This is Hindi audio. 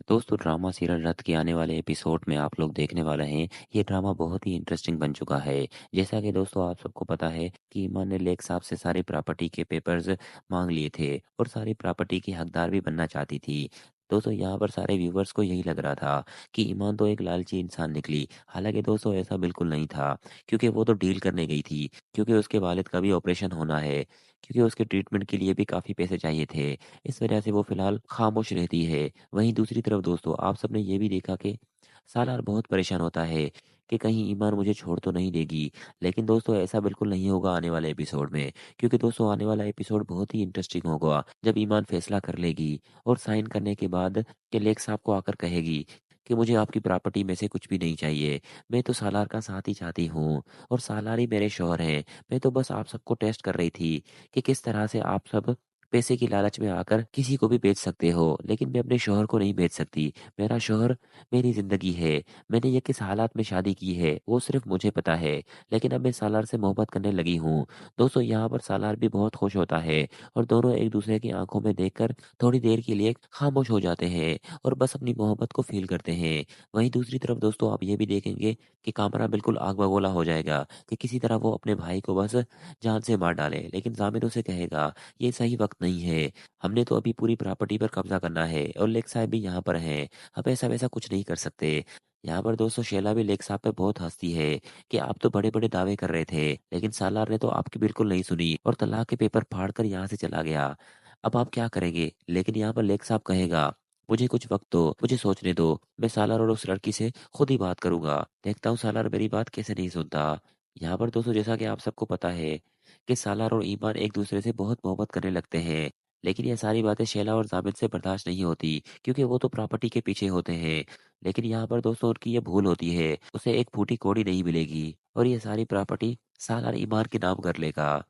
दोस्तों ड्रामा सीरियल रथ के आने वाले एपिसोड में आप लोग देखने वाले हैं। ये ड्रामा बहुत ही इंटरेस्टिंग बन चुका है। जैसा कि दोस्तों आप सबको पता है कि ईमान ने लेक साहब से सारी प्रॉपर्टी के पेपर्स मांग लिए थे और सारी प्रॉपर्टी की हकदार भी बनना चाहती थी। दोस्तों यहाँ पर सारे व्यूवर्स को यही लग रहा था कि ईमान तो एक लालची इंसान निकली। हालांकि दोस्तों ऐसा बिल्कुल नहीं था, क्योंकि वो तो डील करने गई थी, क्योंकि उसके वालिद का भी ऑपरेशन होना है, क्योंकि उसके ट्रीटमेंट के लिए भी काफ़ी पैसे चाहिए थे। इस वजह से वो फिलहाल खामोश रहती है। वहीं दूसरी तरफ दोस्तों आप सबने ये भी देखा कि सालार बहुत परेशान होता है कि कहीं ईमान मुझे छोड़ तो नहीं देगी। लेकिन दोस्तों ऐसा बिल्कुल नहीं होगा आने वाले एपिसोड में, क्योंकि दोस्तों आने वाला एपिसोड बहुत ही इंटरेस्टिंग होगा जब ईमान फैसला कर लेगी और साइन करने के बाद के लेक साहब को आकर कहेगी कि मुझे आपकी प्रॉपर्टी में से कुछ भी नहीं चाहिए। मैं तो सालार का साथ ही चाहती हूँ और सालार ही मेरे शौहर हैं। मैं तो बस आप सबको टेस्ट कर रही थी कि किस तरह से आप सब पैसे की लालच में आकर किसी को भी बेच सकते हो, लेकिन मैं अपने शौहर को नहीं बेच सकती। मेरा शौहर मेरी ज़िंदगी है। मैंने ये किस हालात में शादी की है, वो सिर्फ़ मुझे पता है। लेकिन अब मैं सालार से मोहब्बत करने लगी हूँ। दोस्तों यहाँ पर सालार भी बहुत खुश होता है और दोनों एक-दूसरे की आँखों में देखकर थोड़ी देर के लिए खामोश हो जाते हैं और बस अपनी मोहब्बत को फ़ील करते हैं। वहीं दूसरी तरफ दोस्तों आप ये भी देखेंगे कि कामरा बिल्कुल आग बबूला हो जाएगा कि किसी तरह वो अपने भाई को बस जान से मार डाले। लेकिन ज़ामिर उसे कहेगा ये सही वक़्त नहीं है। हमने तो अभी पूरी प्रॉपर्टी पर कब्ज़ा करना है और लेक साहब भी यहाँ पर हैं। हम ऐसा-वैसा कुछ नहीं कर सकते। यहाँ पर दोस्तों शैला भी लेक साहब पे बहुत हँसती है कि आप तो बड़े-बड़े दावे कर रहे थे, लेकिन सालार ने तो आपकी बिल्कुल नहीं सुनी और तलाक के पेपर फाड़ कर यहाँ से चला गया। अब आप क्या करेंगे? लेकिन यहाँ पर लेक साहब कहेगा, मुझे कुछ वक़्त दो, मुझे सोचने दो। मैं सालार और उस लड़की से खुद ही बात करूँगा। देखता हूँ सालार मेरी बात कैसे नहीं सुनता। यहाँ पर दोस्तों जैसा कि आप सबको पता है कि सालार और ईमान एक-दूसरे से बहुत मोहब्बत करने लगते हैं। लेकिन ये सारी बातें शैला और ज़ाबिद से बर्दाश्त नहीं होती, क्योंकि वो तो प्रॉपर्टी के पीछे होते हैं। लेकिन यहाँ पर दोस्तों उनकी ये भूल होती है, उसे एक फूटी कौड़ी नहीं मिलेगी और ये सारी प्रॉपर्टी सालार ईमान के नाम कर लेगा।